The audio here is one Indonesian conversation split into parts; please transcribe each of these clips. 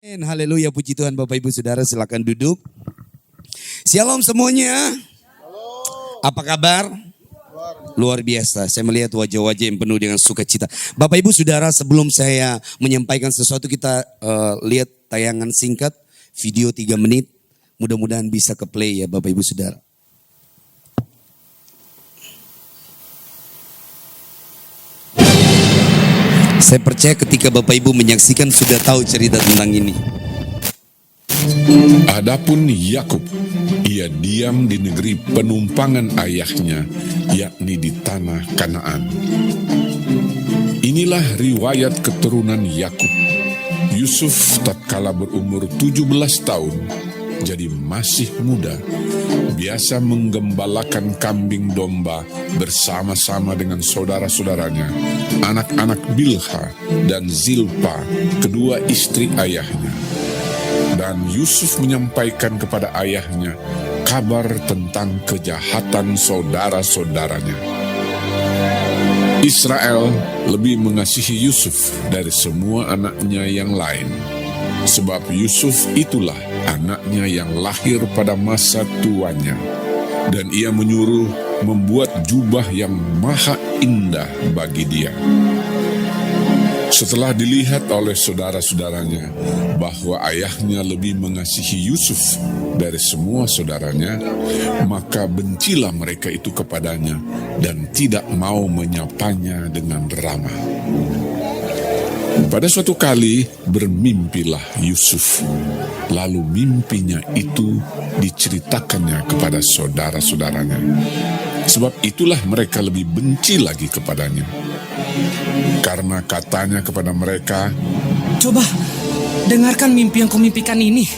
Haleluya, puji Tuhan. Bapak Ibu Saudara silakan duduk. Shalom semuanya. Apa kabar? Luar biasa, saya melihat wajah-wajah yang penuh dengan sukacita. Bapak Ibu Saudara, sebelum saya menyampaikan sesuatu, kita lihat tayangan singkat, video 3 menit. Mudah-mudahan bisa ke play ya Bapak Ibu Saudara. Saya percaya ketika Bapak Ibu menyaksikan sudah tahu cerita tentang ini. Adapun Yakub, ia diam di negeri penumpangan ayahnya, yakni di tanah Kanaan. Inilah riwayat keturunan Yakub. Yusuf tatkala berumur 17 tahun, jadi masih muda, biasa menggembalakan kambing domba bersama-sama dengan saudara-saudaranya, anak-anak Bilha dan Zilpa, kedua istri ayahnya. Dan Yusuf menyampaikan kepada ayahnya kabar tentang kejahatan saudara-saudaranya. Israel lebih mengasihi Yusuf dari semua anaknya yang lain, sebab Yusuf itulah anaknya yang lahir pada masa tuanya, dan ia menyuruh membuat jubah yang maha indah bagi dia. Setelah dilihat oleh saudara-saudaranya bahwa ayahnya lebih mengasihi Yusuf dari semua saudaranya, maka bencilah mereka itu kepadanya dan tidak mau menyapanya dengan ramah. Pada suatu kali bermimpilah Yusuf, lalu mimpinya itu diceritakannya kepada saudara-saudaranya. Sebab itulah mereka lebih benci lagi kepadanya. Karena katanya kepada mereka, "Coba, dengarkan mimpi yang kau mimpikan ini.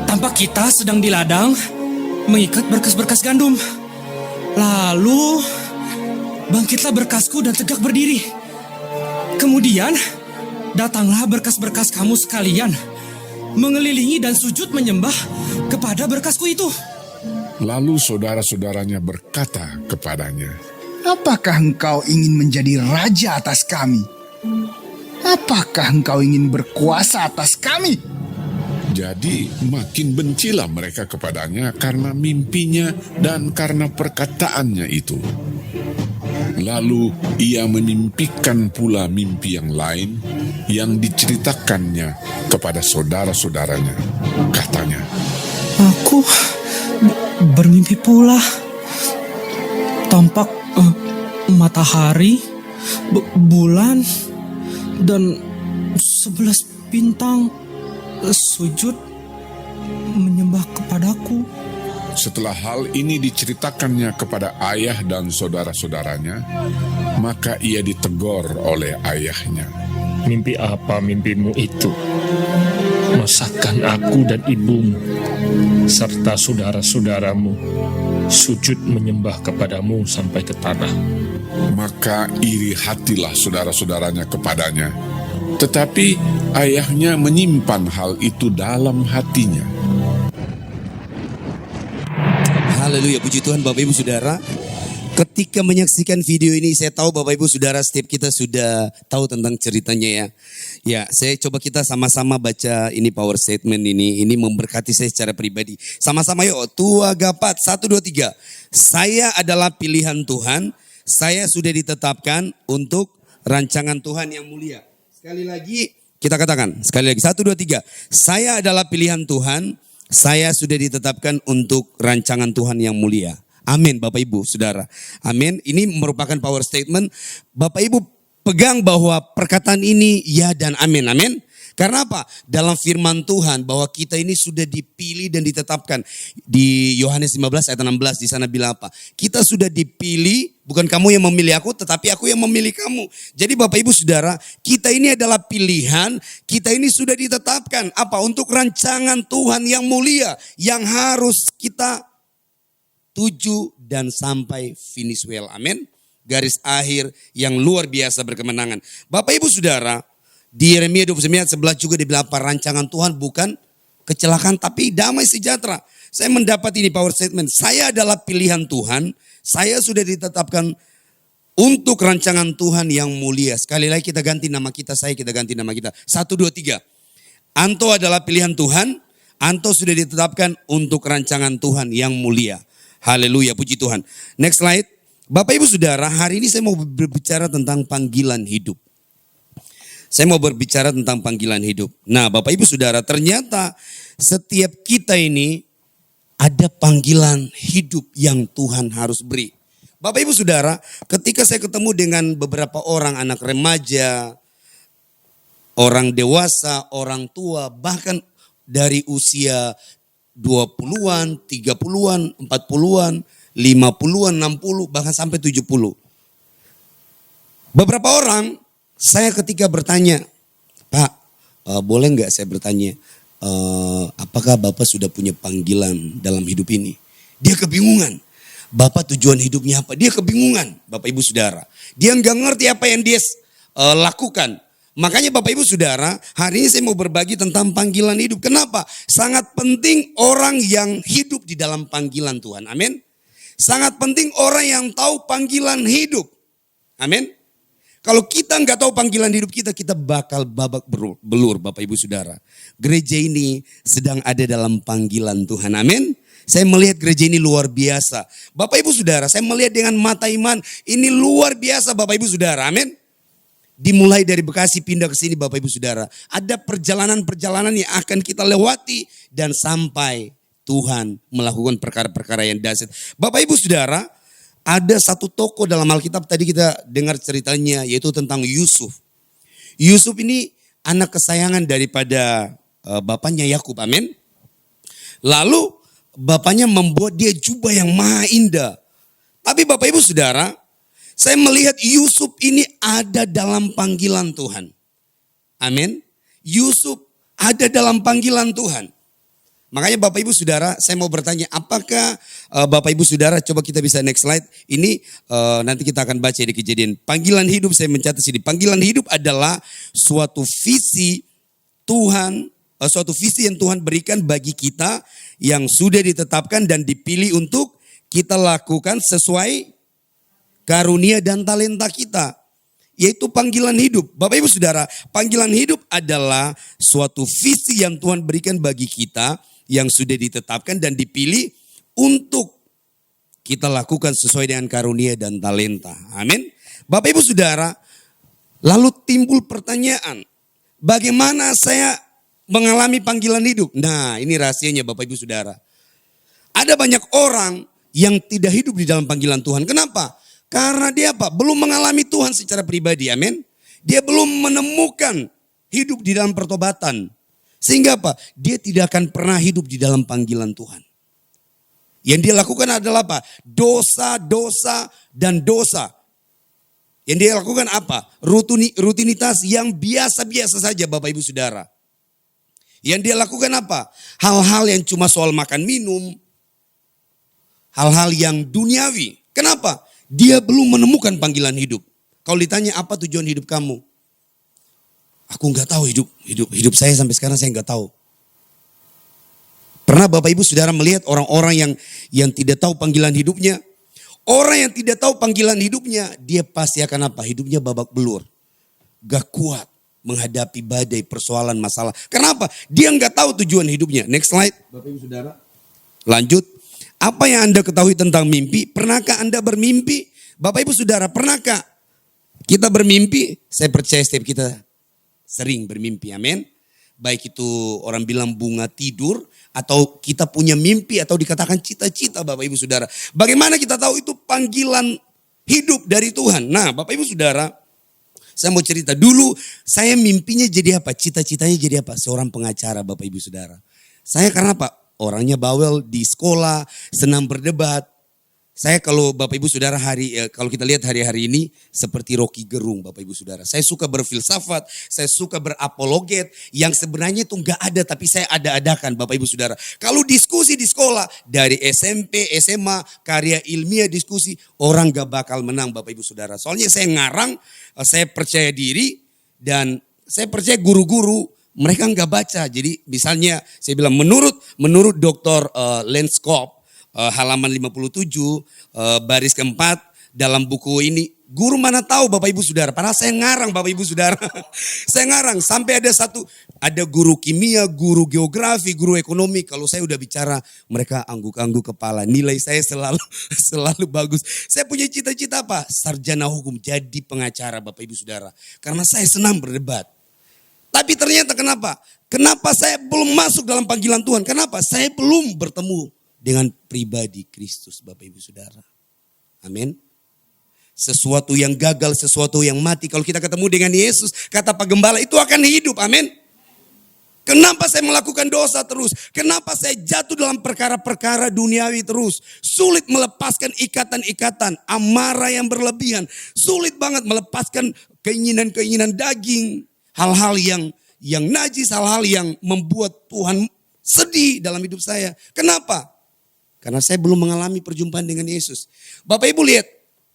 Tampak kita sedang di ladang, mengikat berkas-berkas gandum. Lalu, bangkitlah berkasku dan tegak berdiri. Kemudian, datanglah berkas-berkas kamu sekalian, mengelilingi dan sujud menyembah kepada berkasku itu." Lalu saudara-saudaranya berkata kepadanya, "Apakah engkau ingin menjadi raja atas kami? Apakah engkau ingin berkuasa atas kami?" Jadi makin bencilah mereka kepadanya karena mimpinya dan karena perkataannya itu. Lalu ia memimpikan pula mimpi yang lain yang diceritakannya kepada saudara-saudaranya. Katanya, "Aku bermimpi pula. Tampak matahari, bulan, dan 11 bintang sujud menyembah kepadaku." setelah hal ini diceritakannya kepada ayah dan saudara-saudaranya, maka ia ditegur oleh ayahnya. "Mimpi apa mimpimu itu? Masakan aku dan ibumu serta saudara-saudaramu sujud menyembah kepadamu sampai ke tanah?" Maka iri hatilah saudara-saudaranya kepadanya. Tetapi ayahnya menyimpan hal itu dalam hatinya. Haleluya, puji Tuhan Bapak Ibu Saudara. Ketika menyaksikan video ini, saya tahu Bapak Ibu Saudara setiap kita sudah tahu tentang ceritanya ya. Ya, saya coba kita sama-sama baca ini power statement ini. Ini memberkati saya secara pribadi. Sama-sama yuk, Tua Gapat, 1, 2, 3. Saya adalah pilihan Tuhan, saya sudah ditetapkan untuk rancangan Tuhan yang mulia. Sekali lagi, kita katakan, sekali lagi, 1, 2, 3. Saya adalah pilihan Tuhan, saya sudah ditetapkan untuk rancangan Tuhan yang mulia. Amin Bapak Ibu Saudara. Amin. Ini merupakan power statement. Bapak Ibu pegang bahwa perkataan ini ya dan amin. Amin. Karena apa? Dalam firman Tuhan bahwa kita ini sudah dipilih dan ditetapkan. Di Yohanes 15 ayat 16 di sana bilang apa? Kita sudah dipilih, bukan kamu yang memilih aku, tetapi aku yang memilih kamu. Jadi Bapak Ibu Saudara, kita ini adalah pilihan, kita ini sudah ditetapkan. Apa? Untuk rancangan Tuhan yang mulia, yang harus kita tuju dan sampai finish well. Amin. Garis akhir yang luar biasa berkemenangan. Bapak Ibu Saudara, di Yeremia 29 ayat 11 juga dibilang apa? Rancangan Tuhan bukan kecelakaan tapi damai sejahtera. Saya mendapat ini power statement. Saya adalah pilihan Tuhan. Saya sudah ditetapkan untuk rancangan Tuhan yang mulia. Sekali lagi kita ganti nama kita, kita ganti nama kita. 1, 2, 3. Anto adalah pilihan Tuhan. Anto sudah ditetapkan untuk rancangan Tuhan yang mulia. Haleluya, puji Tuhan. Next slide. Bapak Ibu Saudara, hari ini saya mau berbicara tentang panggilan hidup. Saya mau berbicara tentang panggilan hidup. Nah, Bapak Ibu Saudara, ternyata setiap kita ini ada panggilan hidup yang Tuhan harus beri. Bapak Ibu Saudara, ketika saya ketemu dengan beberapa orang, anak remaja, orang dewasa, orang tua, bahkan dari usia 20-an, 30-an, 40-an, 50-an, 60, bahkan sampai 70. Beberapa orang, saya ketika bertanya, Pak, boleh nggak saya bertanya, apakah Bapak sudah punya panggilan dalam hidup ini? Dia kebingungan. Bapak tujuan hidupnya apa? Dia kebingungan, Bapak Ibu Saudara. Dia nggak ngerti apa yang dia lakukan. Makanya Bapak Ibu Saudara, hari ini saya mau berbagi tentang panggilan hidup. Kenapa? Sangat penting orang yang hidup di dalam panggilan Tuhan. Amin. Sangat penting orang yang tahu panggilan hidup. Amin. Kalau kita nggak tahu panggilan hidup kita, kita bakal babak belur, Bapak Ibu Saudara. Gereja ini sedang ada dalam panggilan Tuhan. Amin. Saya melihat gereja ini luar biasa. Bapak Ibu Saudara, saya melihat dengan mata iman, ini luar biasa Bapak Ibu Saudara. Amin. Dimulai dari Bekasi pindah ke sini Bapak Ibu Saudara. Ada perjalanan-perjalanan yang akan kita lewati dan sampai Tuhan melakukan perkara-perkara yang dahsyat. Bapak Ibu Saudara, ada satu tokoh dalam Alkitab tadi kita dengar ceritanya, yaitu tentang Yusuf. Yusuf ini anak kesayangan daripada bapaknya Yakub. Amin. Lalu bapaknya membuat dia jubah yang maha indah. Tapi Bapak Ibu Saudara, saya melihat Yusuf ini ada dalam panggilan Tuhan. Amin. Yusuf ada dalam panggilan Tuhan. Makanya Bapak Ibu Saudara, saya mau bertanya, apakah Bapak Ibu Saudara, coba kita bisa next slide. Ini nanti kita akan baca di Kejadian. Panggilan hidup, saya mencatat sini. Panggilan hidup adalah suatu visi Tuhan, suatu visi yang Tuhan berikan bagi kita yang sudah ditetapkan dan dipilih untuk kita lakukan sesuai karunia dan talenta kita. Yaitu panggilan hidup. Bapak Ibu Saudara, panggilan hidup adalah suatu visi yang Tuhan berikan bagi kita yang sudah ditetapkan dan dipilih untuk kita lakukan sesuai dengan karunia dan talenta. Amin. Bapak Ibu Saudara, lalu timbul pertanyaan, bagaimana saya mengalami panggilan hidup? Nah, ini rahasianya Bapak Ibu Saudara. Ada banyak orang yang tidak hidup di dalam panggilan Tuhan. Kenapa? Karena dia apa? Belum mengalami Tuhan secara pribadi. Amin. Dia belum menemukan hidup di dalam pertobatan. Sehingga apa? Dia tidak akan pernah hidup di dalam panggilan Tuhan. Yang dia lakukan adalah apa? Dosa, dosa, dan dosa. Yang dia lakukan apa? Rutinitas yang biasa-biasa saja Bapak Ibu Saudara. Yang dia lakukan apa? Hal-hal yang cuma soal makan minum. Hal-hal yang duniawi. Kenapa? Dia belum menemukan panggilan hidup. Kalau ditanya apa tujuan hidup kamu? Aku nggak tahu hidup saya sampai sekarang saya nggak tahu. Pernah Bapak Ibu Saudara melihat orang-orang yang tidak tahu panggilan hidupnya? Orang yang tidak tahu panggilan hidupnya, dia pasti akan apa? Hidupnya babak belur. Gak kuat menghadapi badai, persoalan, masalah. Kenapa? Dia nggak tahu tujuan hidupnya. Next slide. Bapak Ibu Saudara. Lanjut. Apa yang Anda ketahui tentang mimpi? Pernahkah Anda bermimpi? Bapak Ibu Saudara, pernahkah kita bermimpi? Saya percaya setiap kita sering bermimpi, amin. Baik itu orang bilang bunga tidur, atau kita punya mimpi, atau dikatakan cita-cita Bapak Ibu Saudara. Bagaimana kita tahu itu panggilan hidup dari Tuhan? Nah Bapak Ibu Saudara, saya mau cerita dulu, saya mimpinya jadi apa? Cita-citanya jadi apa? Seorang pengacara Bapak Ibu Saudara. Saya karena apa? Orangnya bawel di sekolah, senang berdebat. Saya kalau Bapak Ibu Saudara kalau kita lihat hari-hari ini seperti Rocky Gerung Bapak Ibu Saudara. Saya suka berfilsafat, saya suka berapologet yang sebenarnya itu nggak ada tapi saya ada-adakan Bapak Ibu Saudara. Kalau diskusi di sekolah dari SMP, SMA, karya ilmiah diskusi, orang gak bakal menang Bapak Ibu Saudara. Soalnya saya ngarang, saya percaya diri dan saya percaya guru-guru mereka nggak baca. Jadi misalnya saya bilang menurut Dr. Lenskop, halaman 57 baris keempat dalam buku ini Guru mana tahu Bapak Ibu Saudara, padahal saya ngarang Bapak Ibu Saudara. Saya ngarang sampai ada guru kimia, guru geografi, guru ekonomi. Kalau saya udah bicara mereka angguk-angguk kepala. Nilai saya selalu bagus. Saya punya cita-cita apa? Sarjana hukum, jadi pengacara Bapak Ibu Saudara. Karena saya senang berdebat. Tapi ternyata kenapa? Kenapa saya belum masuk dalam panggilan Tuhan? Kenapa? Saya belum bertemu dengan pribadi Kristus Bapak Ibu Saudara. Amin. Sesuatu yang gagal, sesuatu yang mati. Kalau kita ketemu dengan Yesus, kata Pak Gembala, itu akan hidup. Amin. Kenapa saya melakukan dosa terus? Kenapa saya jatuh dalam perkara-perkara duniawi terus? Sulit melepaskan ikatan-ikatan, amarah yang berlebihan. Sulit banget melepaskan keinginan-keinginan daging. Hal-hal yang najis, hal-hal yang membuat Tuhan sedih dalam hidup saya. Kenapa? Karena saya belum mengalami perjumpaan dengan Yesus. Bapak Ibu lihat,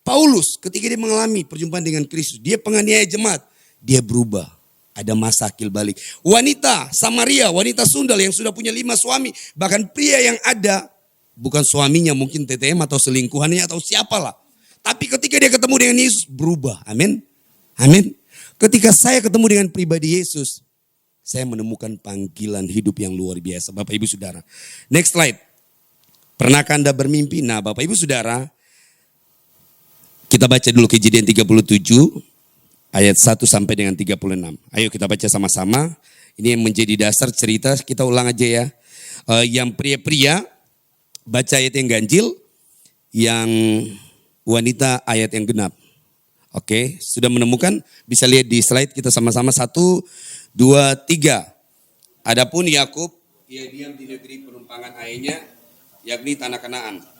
Paulus ketika dia mengalami perjumpaan dengan Kristus, dia penganiaya jemaat, dia berubah. Ada masa akil balik. Wanita Samaria, wanita sundal yang sudah punya 5 suami, bahkan pria yang ada, bukan suaminya mungkin TTM atau selingkuhannya atau siapalah. Tapi ketika dia ketemu dengan Yesus, berubah. Amin. Amin. Ketika saya ketemu dengan pribadi Yesus, saya menemukan panggilan hidup yang luar biasa. Bapak Ibu Saudara. Next slide. Pernahkah Anda bermimpi? Nah Bapak Ibu Saudara, kita baca dulu Kejadian 37 ayat 1 sampai dengan 36. Ayo kita baca sama-sama. Ini yang menjadi dasar cerita, kita ulang aja ya. Yang pria-pria baca ayat yang ganjil, yang wanita ayat yang genap. Oke, sudah menemukan? Bisa lihat di slide kita sama-sama. 1, 2, 3. Adapun Yakub, ia diam di negeri penumpangan ayahnya, yakni tanah Kanaan.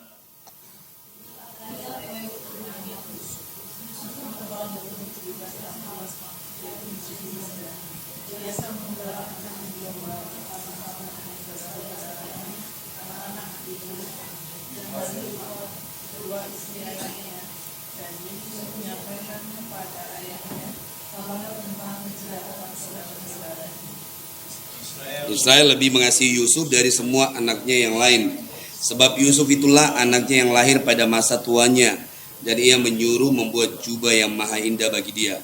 Israel lebih mengasihi Yusuf dari semua anaknya yang lain. Sebab Yusuf itulah anaknya yang lahir pada masa tuanya. Dan ia menyuruh membuat jubah yang maha indah bagi dia.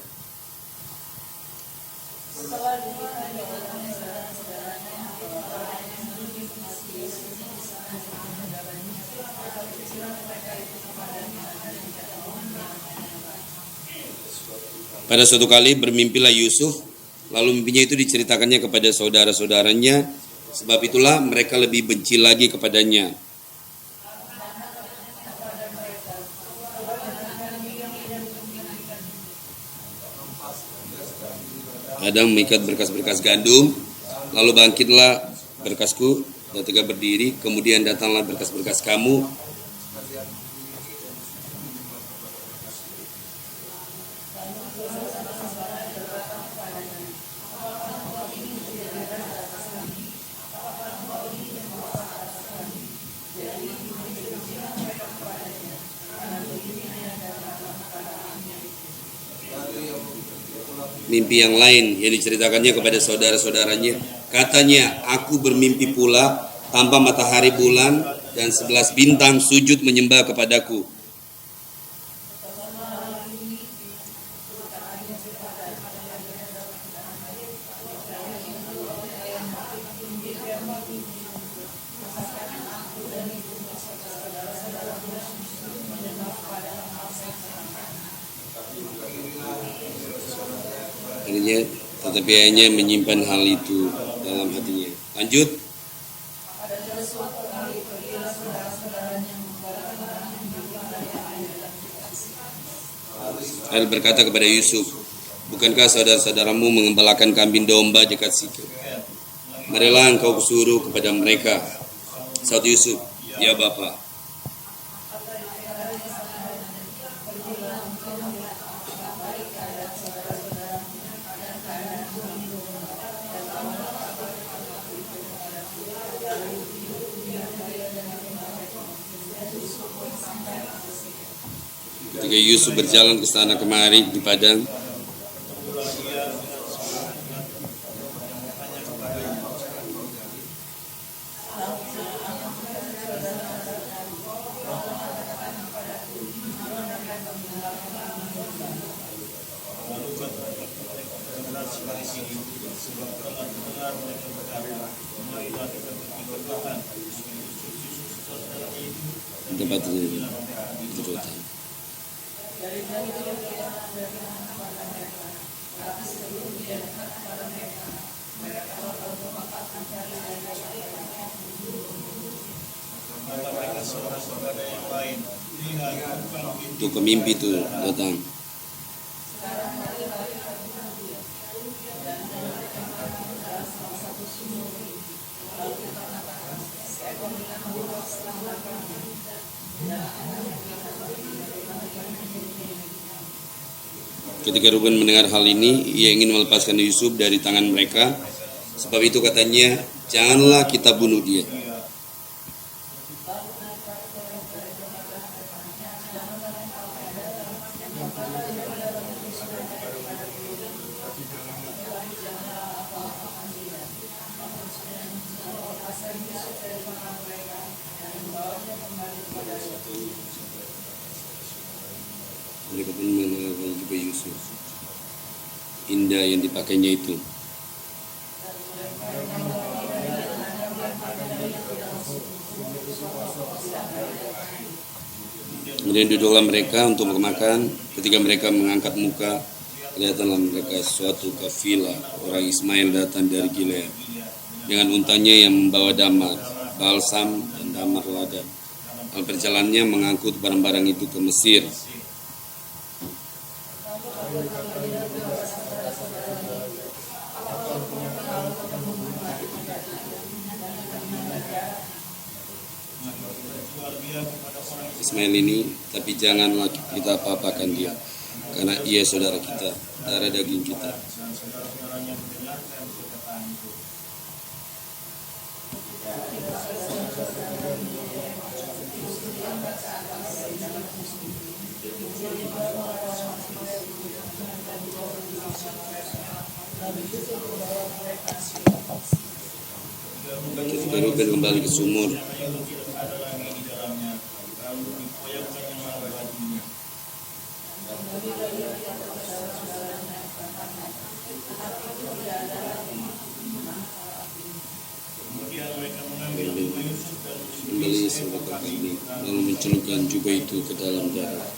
Pada suatu kali bermimpilah Yusuf, lalu mimpinya itu diceritakannya kepada saudara-saudaranya, sebab itulah mereka lebih benci lagi kepadanya. Kadang mengikat berkas-berkas gandum, lalu bangkitlah berkasku dan tegak berdiri, kemudian datanglah berkas-berkas kamu. Mimpi yang lain yang diceritakannya kepada saudara-saudaranya. Katanya, aku bermimpi pula tanpa matahari, bulan, dan 11 bintang sujud menyembah kepadaku. Tetapi hanya menyimpan hal itu dalam hatinya. Lanjut. Israel berkata kepada Yusuf, bukankah saudara-saudaramu mengembalakan kambing domba dekat Sikem? Marilah engkau suruh kepada mereka. Saud Yusuf, ya Bapa. Ketika Yusuf berjalan ke sana kemari di padang, Dapat kejutan. Itu pemimpi itu datang. Ketika Ruben mendengar hal ini, ia ingin melepaskan Yusuf dari tangan mereka. Sebab itu katanya, janganlah kita bunuh dia. Mereka pun mengenal juga Yusuf. Indah yang dipakainya itu. Kemudian duduklah mereka untuk makan. Ketika mereka mengangkat muka, kelihatanlah mereka suatu kafilah orang Ismail datang dari Gilead dengan untanya yang membawa damar, balsam, dan damar lada. Hal perjalanannya mengangkut barang-barang itu ke Mesir. Ismail ini, tapi janganlah kita apa-apakan dia, karena ia saudara kita, darah daging kita. Ketika Ruben kembali ke sumur, kembali sebagai kami, lalu mencelupkan jubah itu ke dalam darah.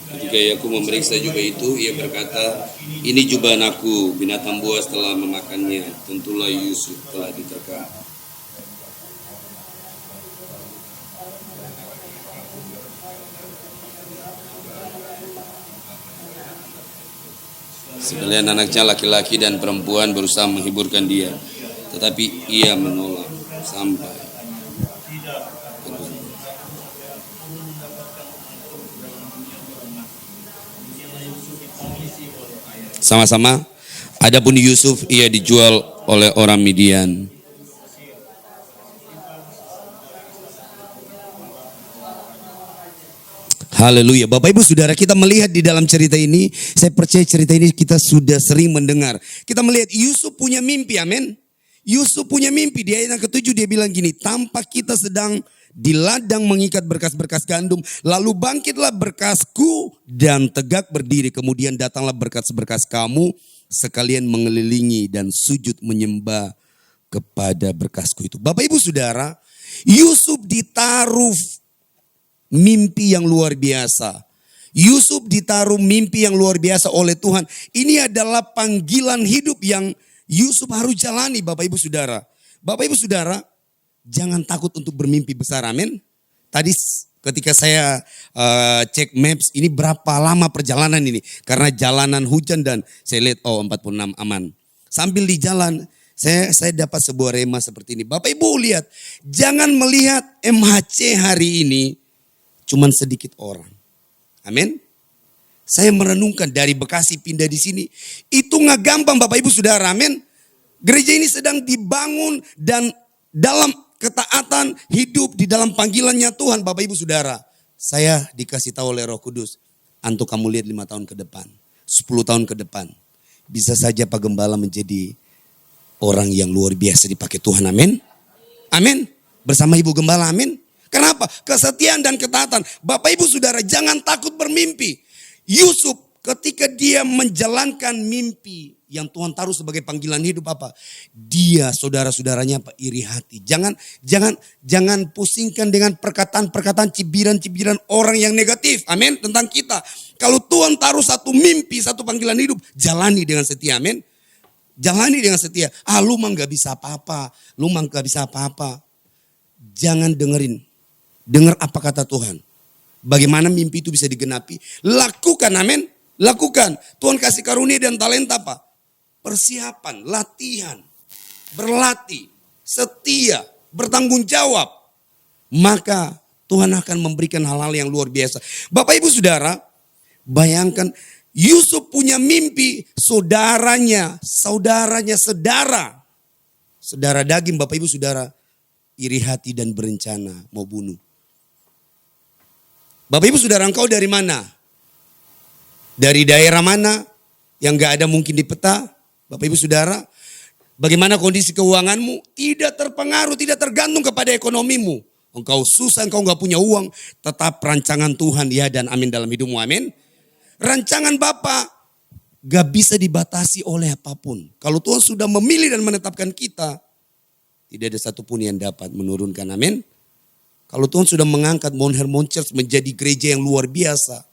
Ketika Yakub memeriksa jubah itu, ia berkata, ini jubah anakku, binatang buas telah memakannya, tentulah Yusuf telah diterkam. Sekalian anaknya laki-laki dan perempuan berusaha menghiburkan dia, tetapi ia menolak sampai sama-sama. Adapun Yusuf, ia dijual oleh orang Midian. Haleluya. Bapak Ibu Saudara, kita melihat di dalam cerita ini, saya percaya cerita ini kita sudah sering mendengar. Kita melihat Yusuf punya mimpi, amin. Yusuf punya mimpi, di ayat yang ke-7 dia bilang gini, tampak kita sedang di ladang mengikat berkas-berkas gandum, lalu bangkitlah berkasku dan tegak berdiri, kemudian datanglah berkas-berkas kamu sekalian mengelilingi dan sujud menyembah kepada berkasku itu. Bapak Ibu Saudara, Yusuf ditaruh mimpi yang luar biasa. Yusuf ditaruh mimpi yang luar biasa oleh Tuhan. Ini adalah panggilan hidup yang Yusuf harus jalani, Bapak Ibu Saudara. Bapak Ibu Saudara, jangan takut untuk bermimpi besar, amin. Tadi ketika saya cek maps, ini berapa lama perjalanan ini. Karena jalanan hujan dan saya lihat 46 aman. Sambil di jalan, saya dapat sebuah rema seperti ini. Bapak Ibu lihat, jangan melihat MHC hari ini cuman sedikit orang. Amin. Saya merenungkan dari Bekasi pindah di sini. Itu nggak gampang Bapak Ibu Saudara, amin. Gereja ini sedang dibangun dan dalam ketaatan hidup di dalam panggilannya Tuhan Bapak Ibu Saudara. Saya dikasih tahu oleh Roh Kudus. Antuk kamu lihat 5 tahun ke depan. 10 tahun ke depan. Bisa saja Pak Gembala menjadi orang yang luar biasa dipakai Tuhan, amin. Amin. Bersama Ibu Gembala, amin. Kenapa? Kesetiaan dan ketaatan. Bapak Ibu Saudara, jangan takut bermimpi. Yusuf ketika dia menjalankan mimpi yang Tuhan taruh sebagai panggilan hidup apa? Dia saudara-saudaranya apa? Iri hati. Jangan pusingkan dengan perkataan-perkataan cibiran-cibiran orang yang negatif. Amin. Tentang kita. Kalau Tuhan taruh satu mimpi, satu panggilan hidup, jalani dengan setia. Amin. Jalani dengan setia. Lu mah gak bisa apa-apa. Lu mah gak bisa apa-apa. Jangan dengerin. Dengar apa kata Tuhan. Bagaimana mimpi itu bisa digenapi. Lakukan, amin. Lakukan. Tuhan kasih karunia dan talenta apa? Persiapan, latihan, berlatih, setia, bertanggung jawab. Maka Tuhan akan memberikan hal-hal yang luar biasa. Bapak Ibu Saudara, bayangkan Yusuf punya mimpi, saudaranya, saudara daging Bapak Ibu Saudara, iri hati dan berencana mau bunuh. Bapak Ibu Saudara, engkau dari mana? Dari daerah mana yang gak ada mungkin di peta? Bapak Ibu Saudara, bagaimana kondisi keuanganmu? Tidak terpengaruh, tidak tergantung kepada ekonomimu. Engkau susah, engkau gak punya uang, tetap rancangan Tuhan ya dan amin dalam hidupmu, amin. Rancangan Bapa gak bisa dibatasi oleh apapun. Kalau Tuhan sudah memilih dan menetapkan kita, tidak ada satupun yang dapat menurunkan, amin. Kalau Tuhan sudah mengangkat Mount Hermon Church menjadi gereja yang luar biasa.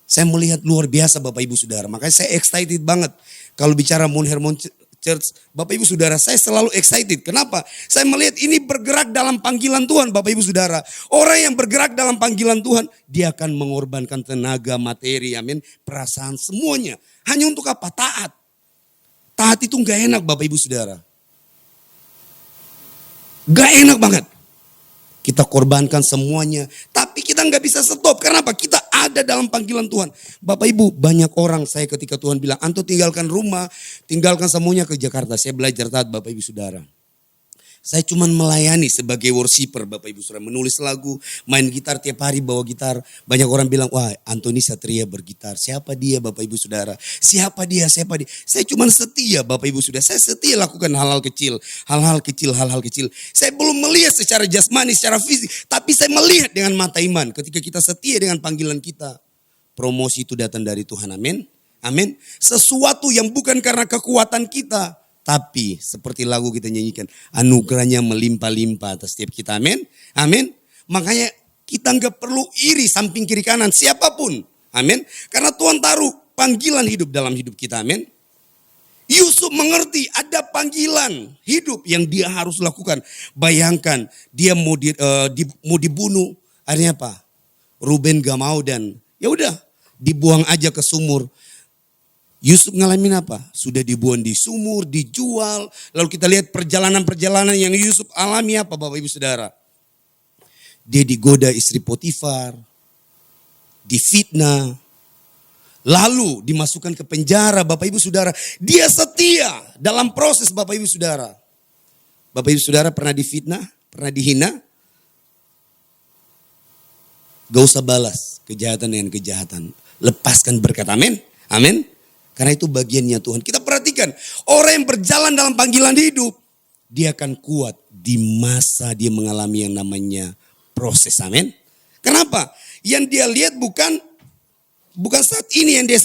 Saya melihat luar biasa Bapak Ibu Saudara. Makanya saya excited banget. Kalau bicara Mount Hermon Church, Bapak Ibu Saudara, saya selalu excited. Kenapa? Saya melihat ini bergerak dalam panggilan Tuhan Bapak Ibu Saudara. Orang yang bergerak dalam panggilan Tuhan, dia akan mengorbankan tenaga, materi, amin, perasaan, semuanya. Hanya untuk apa? Taat. Taat itu gak enak Bapak Ibu Saudara. Gak enak banget. Kita korbankan semuanya. Tapi kita gak bisa stop. Kenapa? Kita ada dalam panggilan Tuhan. Bapak Ibu, banyak orang saya ketika Tuhan bilang, Anto tinggalkan rumah, tinggalkan semuanya ke Jakarta. Saya belajar taat Bapak Ibu Saudara. Saya cuma melayani sebagai worshiper Bapak Ibu Saudara. Menulis lagu, main gitar tiap hari bawa gitar. Banyak orang bilang, wah Antoni Satria bergitar. Siapa dia Bapak Ibu Saudara? Siapa dia? Saya cuma setia Bapak Ibu Saudara. Saya setia lakukan hal-hal kecil. Hal-hal kecil. Saya belum melihat secara jasmani, secara fisik. Tapi saya melihat dengan mata iman. Ketika kita setia dengan panggilan kita. Promosi itu datang dari Tuhan. Amin. Amin. Sesuatu yang bukan karena kekuatan kita. Tapi seperti lagu kita nyanyikan, anugerahnya melimpah-limpah atas setiap kita, amin, amin. Makanya kita nggak perlu iri samping kiri kanan siapapun, amin. Karena Tuhan taruh panggilan hidup dalam hidup kita, amin. Yusuf mengerti ada panggilan hidup yang dia harus lakukan. Bayangkan dia mau dibunuh, akhirnya apa? Ruben gak mau dan ya udah dibuang aja ke sumur. Yusuf ngalamin apa? Sudah dibuang di sumur, dijual. Lalu kita lihat perjalanan-perjalanan yang Yusuf alami apa Bapak Ibu Saudara. Dia digoda istri Potifar. Difitnah. Lalu dimasukkan ke penjara Bapak Ibu Saudara. Dia setia dalam proses Bapak Ibu Saudara. Bapak Ibu Saudara pernah difitnah? Pernah dihina? Gak usah balas kejahatan dengan kejahatan. Lepaskan berkat, amin. Amin. Karena itu bagiannya Tuhan. Kita perhatikan orang yang berjalan dalam panggilan hidup. Dia akan kuat di masa dia mengalami yang namanya proses. Amin. Kenapa? Yang dia lihat bukan saat ini yang dia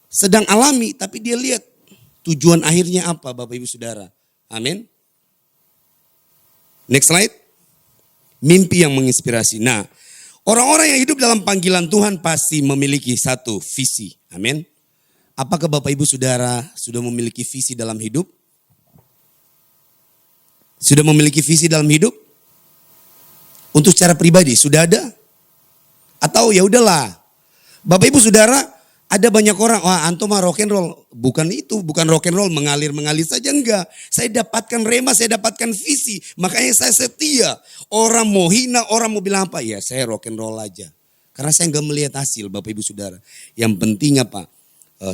sedang alami. Tapi dia lihat tujuan akhirnya apa Bapak Ibu Saudara. Amin. Next slide. Mimpi yang menginspirasi. Nah, orang-orang yang hidup dalam panggilan Tuhan pasti memiliki satu visi. Amin. Apakah Bapak Ibu Saudara sudah memiliki visi dalam hidup? Sudah memiliki visi dalam hidup? Untuk secara pribadi sudah ada? Atau ya udahlah. Bapak Ibu Saudara, ada banyak orang, wah Anto mah rock and roll. Bukan itu, bukan rock and roll mengalir saja enggak. Saya dapatkan rema, saya dapatkan visi. Makanya saya setia. Orang mau hina, orang mau bilang apa? Ya saya rock and roll aja. Karena saya enggak melihat hasil Bapak Ibu Saudara. Yang penting apa?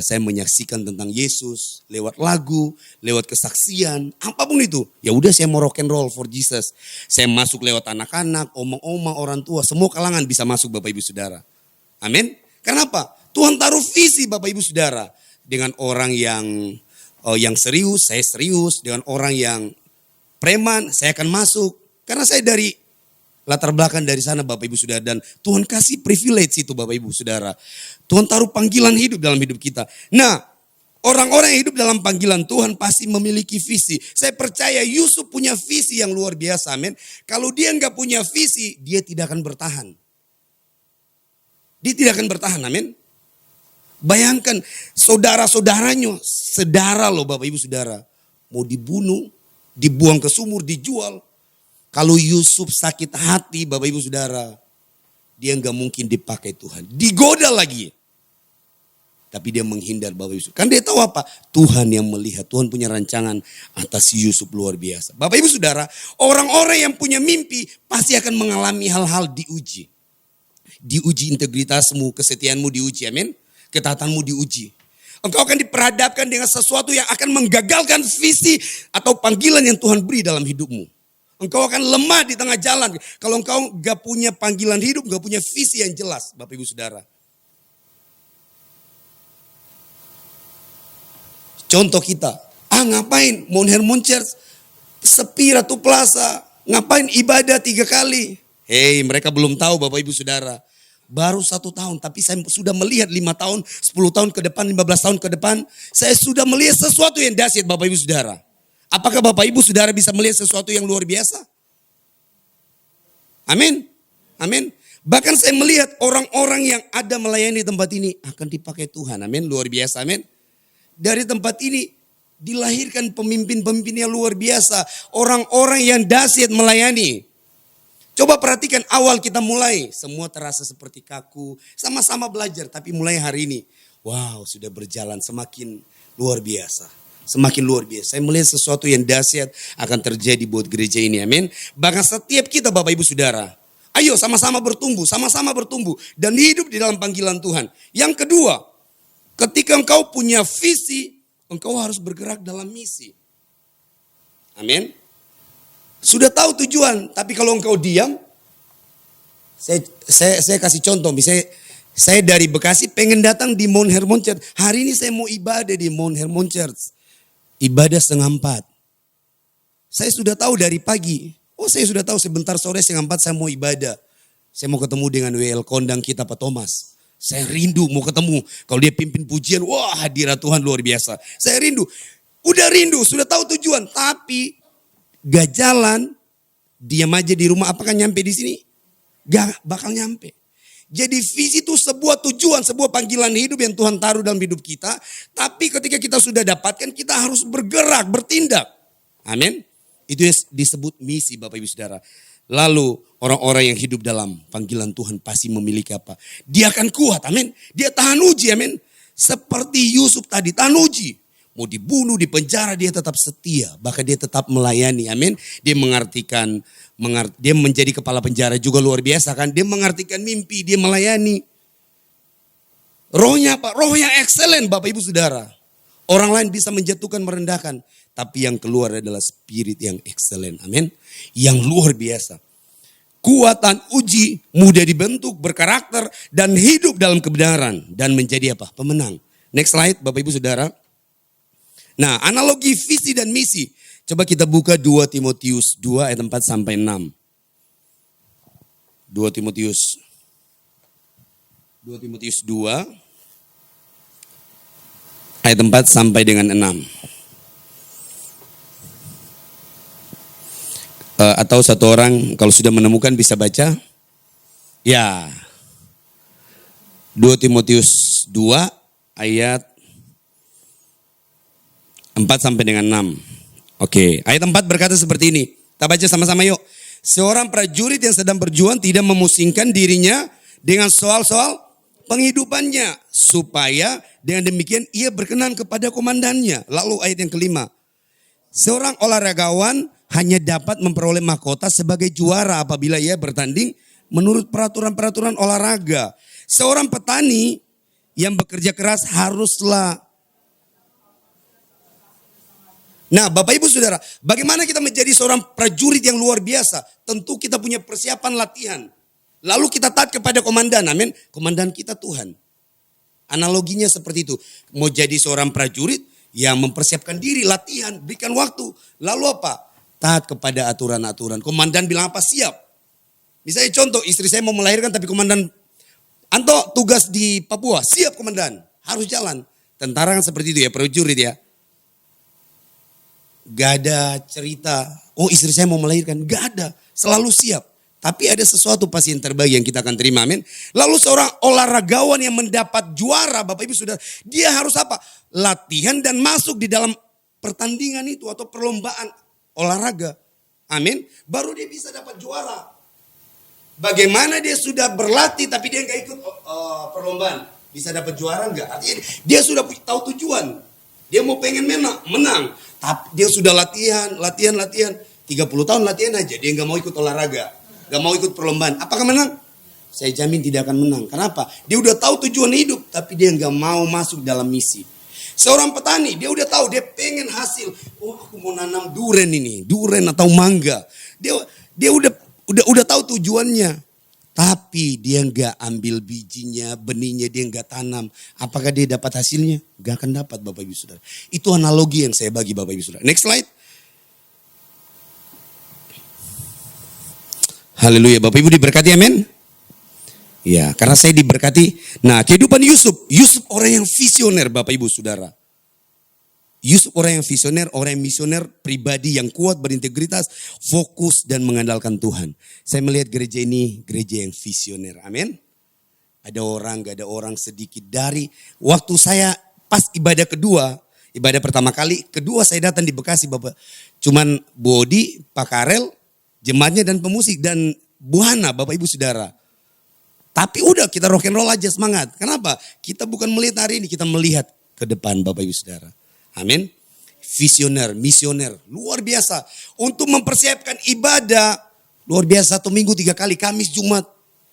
Saya menyaksikan tentang Yesus lewat lagu, lewat kesaksian, apapun itu. Ya udah saya mau rock and roll for Jesus. Saya masuk lewat anak-anak, omong-omong, orang tua, semua kalangan bisa masuk Bapak Ibu Saudara. Amin. Kenapa? Tuhan taruh visi Bapak Ibu Saudara. Dengan orang yang serius, saya serius. Dengan orang yang preman, saya akan masuk. Karena saya dari latar belakang dari sana Bapak Ibu Saudara. Dan Tuhan kasih privilege itu Bapak Ibu Saudara. Tuhan taruh panggilan hidup dalam hidup kita. Nah, orang-orang yang hidup dalam panggilan Tuhan pasti memiliki visi. Saya percaya Yusuf punya visi yang luar biasa, amin. Kalau dia nggak punya visi, dia tidak akan bertahan. Dia tidak akan bertahan, amin. Bayangkan saudara-saudaranya, saudara loh Bapak Ibu Saudara. Mau dibunuh, dibuang ke sumur, dijual. Kalau Yusuf sakit hati Bapak Ibu Saudara, dia nggak mungkin dipakai Tuhan. Digoda lagi. Tapi dia menghindar Bapak Ibu. Kan dia tahu apa? Tuhan yang melihat. Tuhan punya rancangan atas Yusuf luar biasa. Bapak Ibu Saudara, orang-orang yang punya mimpi pasti akan mengalami hal-hal diuji. Diuji integritasmu, kesetiaanmu diuji, amin. Ketaatanmu diuji. Engkau akan diperhadapkan dengan sesuatu yang akan menggagalkan visi atau panggilan yang Tuhan beri dalam hidupmu. Engkau akan lemah di tengah jalan. Kalau engkau gak punya panggilan hidup, gak punya visi yang jelas, Bapak Ibu Saudara. Contoh kita, ngapain Mount Hermon Church, sepi Ratu Plaza, ngapain ibadah 3 kali. Hei, mereka belum tahu Bapak Ibu Saudara. Baru 1 tahun, tapi saya sudah melihat 5 tahun, 10 tahun ke depan, 15 tahun ke depan. Saya sudah melihat sesuatu yang dahsyat Bapak Ibu Saudara. Apakah Bapak Ibu Saudara bisa melihat sesuatu yang luar biasa? Amin. Amin. Bahkan saya melihat orang-orang yang ada melayani tempat ini akan dipakai Tuhan. Amin. Luar biasa. Amin. Dari tempat ini dilahirkan pemimpin-pemimpin yang luar biasa. Orang-orang yang dahsyat melayani. Coba perhatikan awal kita mulai. Semua terasa seperti kaku. Sama-sama belajar. Tapi mulai hari ini. Wow, sudah berjalan semakin luar biasa. Semakin luar biasa. Saya melihat sesuatu yang dahsyat akan terjadi buat gereja ini. Amin. Bahkan setiap kita Bapak Ibu Saudara. Ayo sama-sama bertumbuh. Sama-sama bertumbuh. Dan hidup di dalam panggilan Tuhan. Yang kedua. Ketika engkau punya visi. Engkau harus bergerak dalam misi. Amin. Sudah tahu tujuan. Tapi kalau engkau diam. Saya kasih contoh. Misalnya. Saya dari Bekasi pengen datang di Mount Hermon Church. Hari ini saya mau ibadah di Mount Hermon Church. Ibadah 3:30. Saya sudah tahu dari pagi. Saya sudah tahu sebentar sore 3:30 saya mau ibadah. Saya mau ketemu dengan WL Kondang kita Pak Thomas. Saya rindu mau ketemu. Kalau dia pimpin pujian, wah hadirat Tuhan luar biasa. Saya rindu. Udah rindu, sudah tahu tujuan. Tapi gak jalan, diam aja di rumah. Apakah nyampe di sini? Gak bakal nyampe. Jadi visi itu sebuah tujuan, sebuah panggilan hidup yang Tuhan taruh dalam hidup kita. Tapi ketika kita sudah dapatkan, kita harus bergerak, bertindak. Amin. Itu yang disebut misi Bapak Ibu Saudara. Lalu orang-orang yang hidup dalam panggilan Tuhan pasti memiliki apa? Dia akan kuat, amin. Dia tahan uji, amin. Seperti Yusuf tadi, tahan uji. Mau dibunuh, dipenjara, dia tetap setia. Bahkan dia tetap melayani, amin. Dia dia menjadi kepala penjara juga luar biasa kan. Dia mengartikan mimpi, dia melayani. Rohnya apa? Roh yang excellent Bapak Ibu Saudara. Orang lain bisa menjatuhkan, merendahkan. Tapi yang keluar adalah spirit yang excellent, amin. Yang luar biasa. Kuatan uji, mudah dibentuk, berkarakter, dan hidup dalam kebenaran. Dan menjadi apa? Pemenang. Next slide Bapak Ibu Saudara. Nah, analogi visi dan misi. Coba kita buka 2 Timotius 2 ayat 4 sampai 6. 2 Timotius 2 ayat 4 sampai dengan 6. Atau satu orang kalau sudah menemukan bisa baca. Ya. 2 Timotius 2 ayat 4 sampai dengan 6. Oke, ayat 4 berkata seperti ini. Kita baca sama-sama yuk. Seorang prajurit yang sedang berjuang tidak memusingkan dirinya dengan soal-soal penghidupannya. Supaya dengan demikian ia berkenan kepada komandannya. Lalu ayat yang kelima. Seorang olahragawan hanya dapat memperoleh mahkota sebagai juara apabila ia bertanding menurut peraturan-peraturan olahraga. Seorang petani yang bekerja keras haruslah. Nah Bapak Ibu Saudara, bagaimana kita menjadi seorang prajurit yang luar biasa? Tentu kita punya persiapan latihan. Lalu kita taat kepada komandan, amin. Komandan kita Tuhan. Analoginya seperti itu. Mau jadi seorang prajurit yang mempersiapkan diri, latihan, berikan waktu. Lalu apa? Taat kepada aturan-aturan. Komandan bilang apa? Siap. Misalnya contoh, istri saya mau melahirkan tapi komandan, Anto tugas di Papua, siap komandan, harus jalan. Tentara kan seperti itu ya, prajurit ya. Gak ada cerita, oh istri saya mau melahirkan, gak ada, selalu siap. Tapi ada sesuatu pasti yang terbaik yang kita akan terima, amin. Lalu seorang olahragawan yang mendapat juara, Bapak Ibu Saudara, dia harus apa? Latihan dan masuk di dalam pertandingan itu atau perlombaan olahraga. Amin. Baru dia bisa dapat juara. Bagaimana dia sudah berlatih tapi dia nggak ikut perlombaan, bisa dapat juara nggak? Artinya dia sudah tahu tujuan. Dia mau pengen menang. Tapi dia sudah latihan. 30 tahun latihan aja, dia nggak mau ikut olahraga, nggak mau ikut perlombaan. Apakah menang? Saya jamin tidak akan menang. Kenapa? Dia udah tahu tujuan hidup, tapi dia nggak mau masuk dalam misi. Seorang petani, dia udah tahu, dia pengen hasil. Oh, aku mau nanam duren ini, duren atau mangga. Dia udah tahu tujuannya, tapi dia nggak ambil bijinya, benihnya dia nggak tanam. Apakah dia dapat hasilnya? Nggak akan dapat, Bapak Ibu Saudara. Itu analogi yang saya bagi Bapak Ibu Saudara. Next slide. Haleluya, Bapak Ibu diberkati, amin. Ya, karena saya diberkati. Nah, kehidupan Yusuf orang yang visioner, Bapak Ibu Saudara. Yusuf orang yang visioner, orang yang misioner, pribadi yang kuat, berintegritas, fokus dan mengandalkan Tuhan. Saya melihat gereja ini gereja yang visioner. Amin. Ada orang, gak ada orang, sedikit dari waktu saya pas ibadah kedua, ibadah pertama kali, kedua saya datang di Bekasi, Bapak. Cuman Bodi, Pak Karel, jemaatnya dan pemusik dan Bu Hana, Bapak Ibu Saudara. Tapi udah kita rock and roll aja, semangat. Kenapa? Kita bukan melihat hari ini, kita melihat ke depan, Bapak Ibu Saudara. Amin. Visioner, misioner, luar biasa. Untuk mempersiapkan ibadah, luar biasa. 1 minggu 3 kali, Kamis, Jumat.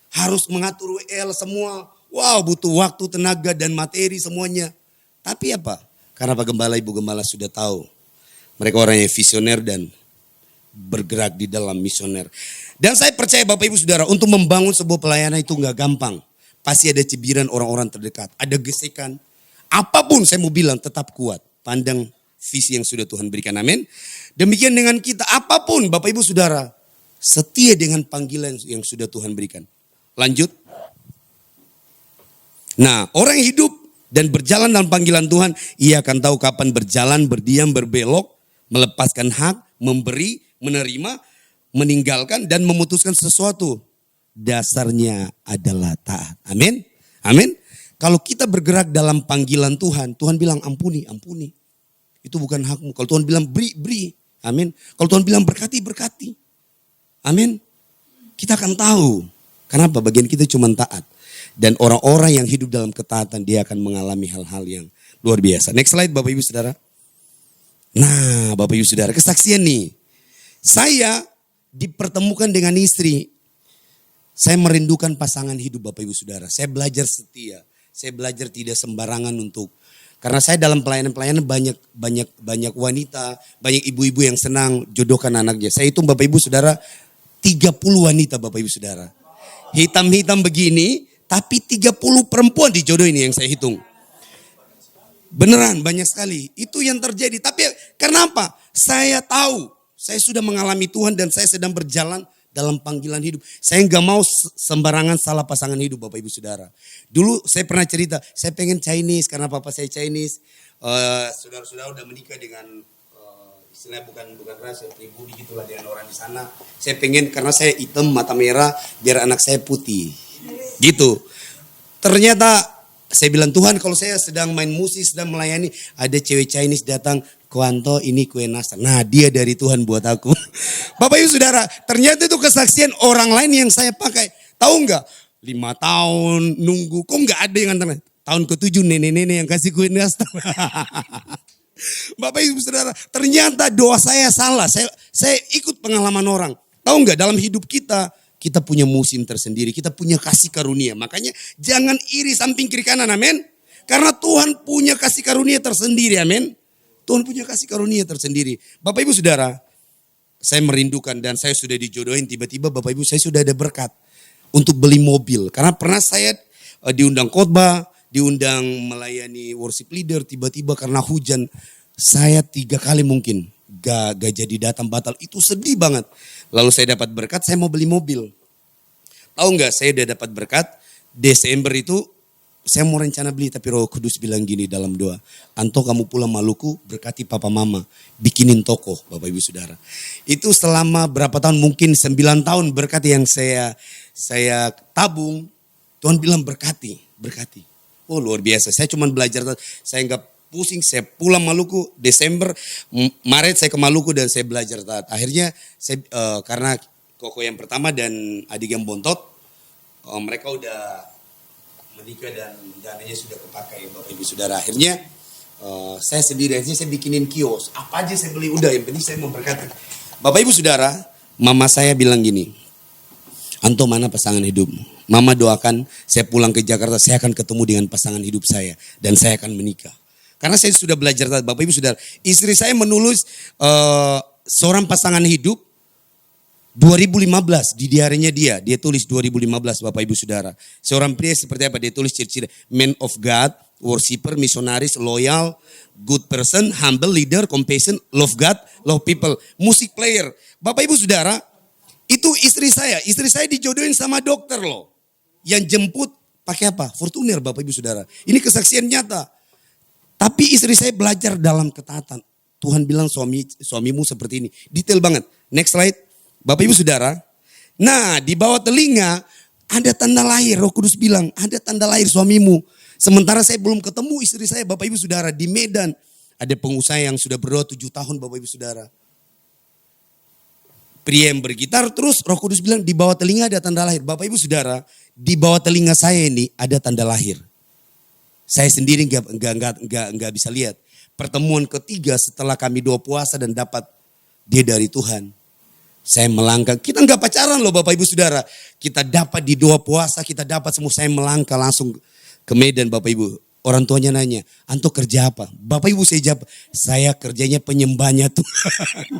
Harus mengatur WL semua. Wow, butuh waktu, tenaga dan materi semuanya. Tapi apa? Karena Pak Gembala, Ibu Gembala sudah tahu. Mereka orang yang visioner dan bergerak di dalam misioner. Dan saya percaya Bapak Ibu Saudara, untuk membangun sebuah pelayanan itu gak gampang. Pasti ada cibiran orang-orang terdekat, ada gesekan. Apapun saya mau bilang tetap kuat. Pandang visi yang sudah Tuhan berikan, amin. Demikian dengan kita, apapun Bapak Ibu Saudara, setia dengan panggilan yang sudah Tuhan berikan. Lanjut. Nah, orang yang hidup dan berjalan dalam panggilan Tuhan, ia akan tahu kapan berjalan, berdiam, berbelok, melepaskan hak, memberi, menerima, meninggalkan dan memutuskan sesuatu. Dasarnya adalah taat. Amin. Amin. Kalau kita bergerak dalam panggilan Tuhan, Tuhan bilang ampuni, ampuni. Itu bukan hakmu. Kalau Tuhan bilang beri, beri. Amin. Kalau Tuhan bilang berkati, berkati. Amin. Kita akan tahu. Kenapa? Bagian kita cuma taat. Dan orang-orang yang hidup dalam ketaatan, dia akan mengalami hal-hal yang luar biasa. Next slide Bapak Ibu Saudara. Nah Bapak Ibu Saudara, kesaksian nih. Saya dipertemukan dengan istri. Saya merindukan pasangan hidup Bapak Ibu Saudara. Saya belajar setia. Saya belajar tidak sembarangan untuk, karena saya dalam pelayanan-pelayanan banyak wanita, banyak ibu-ibu yang senang jodohkan anaknya. Saya hitung Bapak Ibu Saudara 30 wanita Bapak Ibu Saudara. Hitam-hitam begini, tapi 30 perempuan dijodohin yang saya hitung. Beneran banyak sekali. Itu yang terjadi. Tapi kenapa? Saya tahu, saya sudah mengalami Tuhan dan saya sedang berjalan dalam panggilan hidup. Saya nggak mau sembarangan salah pasangan hidup Bapak Ibu Saudara. Dulu saya pernah cerita, saya pengen Chinese karena papa saya Chinese. Saudara-saudara udah menikah dengan istilahnya bukan ras, ya, pribumi gitulah dengan orang di sana. Saya pengen karena saya hitam mata merah biar anak saya putih. Gitu. Ternyata saya bilang Tuhan kalau saya sedang main musik, sedang melayani, ada cewek Chinese datang, Kuanto ini kue nastar. Nah dia dari Tuhan buat aku. Bapak Ibu Saudara, ternyata itu kesaksian orang lain yang saya pakai. Tahu nggak? 5 tahun nunggu, kok nggak ada yang antar. Tahun ke-7 nenek-nenek yang kasih kue nastar. Bapak Ibu Saudara, ternyata doa saya salah. Saya ikut pengalaman orang. Tahu nggak? Dalam hidup kita punya musim tersendiri, kita punya kasih karunia. Makanya jangan iri samping kiri kanan, amin. Karena Tuhan punya kasih karunia tersendiri, amin. Tuhan punya kasih karunia tersendiri. Bapak Ibu Saudara, saya merindukan dan saya sudah dijodohin, tiba-tiba Bapak Ibu saya sudah ada berkat untuk beli mobil. Karena pernah saya diundang khotbah, diundang melayani worship leader, tiba-tiba karena hujan, saya 3 kali mungkin gak jadi datang, batal. Itu sedih banget. Lalu saya dapat berkat, saya mau beli mobil. Tahu nggak, saya udah dapat berkat. Desember itu saya mau rencana beli, tapi Roh Kudus bilang gini dalam doa. Anto kamu pulang Maluku, berkati papa mama, bikinin toko Bapak Ibu Saudara. Itu selama berapa tahun, mungkin 9 tahun berkat yang saya tabung. Tuhan bilang berkati. Oh luar biasa, saya cuma belajar, saya nggak pusing, saya pulang Maluku, Desember, Maret saya ke Maluku dan saya belajar taat. Akhirnya saya, karena koko yang pertama dan adik yang bontot, mereka udah menikah dan dananya sudah kepakai Bapak Ibu Saudara. Akhirnya saya sendiri aja saya bikinin kios. Apa aja saya beli, udah yang penting saya memberkati. Bapak Ibu Saudara, mama saya bilang gini, Anto mana pasangan hidupmu? Mama doakan saya pulang ke Jakarta, saya akan ketemu dengan pasangan hidup saya. Dan saya akan menikah. Karena saya sudah belajar, Bapak Ibu Saudara. Istri saya menulis seorang pasangan hidup 2015 di diarinya dia tulis 2015 Bapak Ibu Saudara. Seorang pria seperti apa? Dia tulis ciri-ciri man of God, worshipper, missionaries, loyal, good person, humble, leader, compassion, love God, love people, music player. Bapak Ibu Saudara, itu istri saya dijodohin sama dokter loh. Yang jemput pakai apa? Fortuner Bapak Ibu Saudara. Ini kesaksian nyata. Tapi istri saya belajar dalam ketaatan. Tuhan bilang suamimu seperti ini. Detail banget. Next slide. Bapak Ibu Saudara, nah di bawah telinga ada tanda lahir. Roh Kudus bilang ada tanda lahir suamimu. Sementara saya belum ketemu istri saya, Bapak Ibu Saudara, di Medan. Ada pengusaha yang sudah berdoa 7 tahun Bapak Ibu Saudara. Pria yang bergitar, terus Roh Kudus bilang di bawah telinga ada tanda lahir. Bapak Ibu Saudara, di bawah telinga saya ini ada tanda lahir. Saya sendiri nggak bisa lihat. Pertemuan ketiga setelah kami 2 puasa dan dapat dia dari Tuhan. Saya melangkah, kita nggak pacaran loh Bapak Ibu Saudara. Kita dapat di 2 puasa, kita dapat semua. Saya melangkah langsung ke Medan Bapak Ibu. Orang tuanya nanya, Anto kerja apa? Bapak Ibu saya jawab, saya kerjanya penyembahnya Tuhan.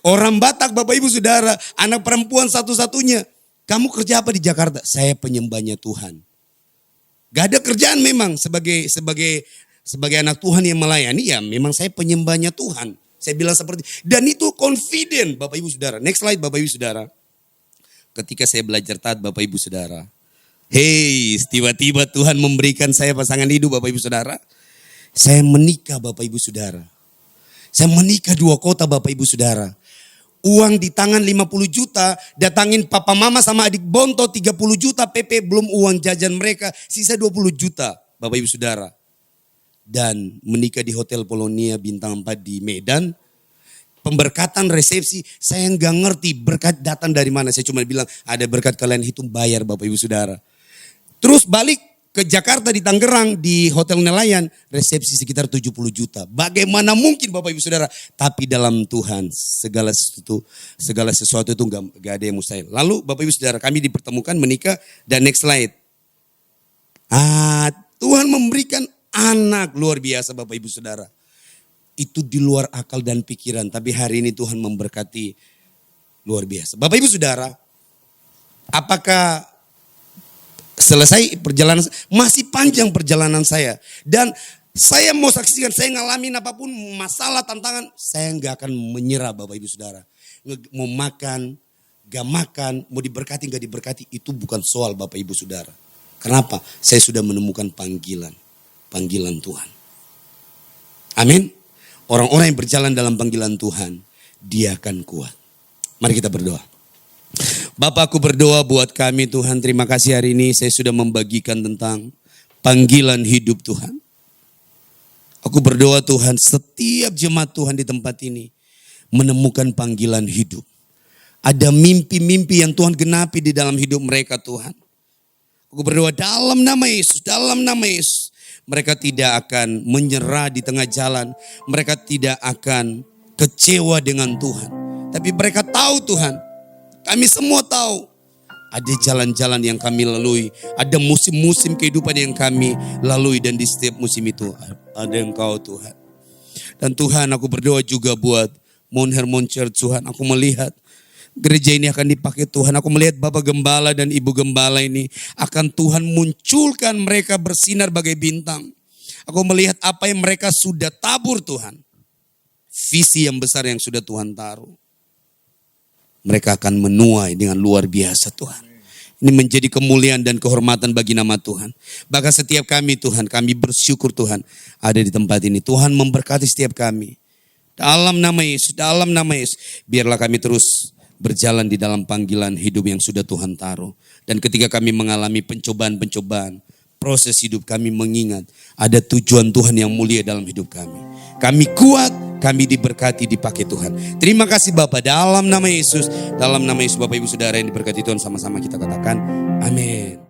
Orang Batak Bapak Ibu Saudara, anak perempuan satu-satunya. Kamu kerja apa di Jakarta? Saya penyembahnya Tuhan. Gak ada kerjaan memang sebagai anak Tuhan yang melayani, ya memang saya penyembahnya Tuhan. Saya bilang seperti, dan itu confident Bapak Ibu Saudara. Next slide Bapak Ibu Saudara. Ketika saya belajar taat Bapak Ibu Saudara. Hey, tiba-tiba Tuhan memberikan saya pasangan hidup Bapak Ibu Saudara. Saya menikah Bapak Ibu Saudara. Saya menikah 2 kota Bapak Ibu Saudara. Uang di tangan 50 juta, datangin papa mama sama adik bonto 30 juta, PP belum uang jajan mereka, sisa 20 juta Bapak Ibu Saudara. Dan menikah di Hotel Polonia bintang 4 di Medan. Pemberkatan resepsi, saya nggak ngerti berkat datang dari mana. Saya cuma bilang ada berkat, kalian hitung bayar Bapak Ibu Saudara. Terus balik ke Jakarta di Tangerang di Hotel Nelayan, resepsi sekitar 70 juta. Bagaimana mungkin Bapak Ibu Saudara? Tapi dalam Tuhan segala sesuatu itu nggak ada yang mustahil. Lalu Bapak Ibu Saudara, kami dipertemukan menikah dan next slide. Tuhan memberikan anak luar biasa Bapak Ibu Saudara. Itu di luar akal dan pikiran. Tapi hari ini Tuhan memberkati luar biasa. Bapak Ibu Saudara, apakah selesai perjalanan? Masih panjang perjalanan saya. Dan saya mau saksikan, saya ngalamin apapun masalah, tantangan. Saya nggak akan menyerah Bapak Ibu Saudara. Mau makan, gak makan, mau diberkati gak diberkati. Itu bukan soal Bapak Ibu Saudara. Kenapa? Saya sudah menemukan panggilan Tuhan. Amin. Orang-orang yang berjalan dalam panggilan Tuhan, dia akan kuat. Mari kita berdoa. Bapak, aku berdoa buat kami Tuhan. Terima kasih hari ini saya sudah membagikan tentang panggilan hidup Tuhan. Aku berdoa Tuhan, setiap jemaat Tuhan di tempat ini menemukan panggilan hidup. Ada mimpi-mimpi yang Tuhan genapi di dalam hidup mereka Tuhan. Aku berdoa dalam nama Yesus. Mereka tidak akan menyerah di tengah jalan. Mereka tidak akan kecewa dengan Tuhan. Tapi mereka tahu Tuhan. Kami semua tahu. Ada jalan-jalan yang kami lalui. Ada musim-musim kehidupan yang kami lalui. Dan di setiap musim itu ada Engkau Tuhan. Dan Tuhan, aku berdoa juga buat Mount Hermon Church Tuhan. Aku melihat gereja ini akan dipakai Tuhan. Aku melihat Bapak Gembala dan Ibu Gembala ini akan Tuhan munculkan mereka bersinar bagai bintang. Aku melihat apa yang mereka sudah tabur Tuhan. Visi yang besar yang sudah Tuhan taruh. Mereka akan menuai dengan luar biasa Tuhan. Ini menjadi kemuliaan dan kehormatan bagi nama Tuhan. Bahkan setiap kami Tuhan, kami bersyukur Tuhan ada di tempat ini. Tuhan memberkati setiap kami. Dalam nama Yesus, biarlah kami terus berjalan di dalam panggilan hidup yang sudah Tuhan taruh. Dan ketika kami mengalami pencobaan-pencobaan, proses hidup kami mengingat ada tujuan Tuhan yang mulia dalam hidup kami. Kami kuat, kami diberkati, dipakai Tuhan. Terima kasih Bapa, dalam nama Yesus Bapak Ibu Saudara yang diberkati Tuhan, sama-sama kita katakan amin.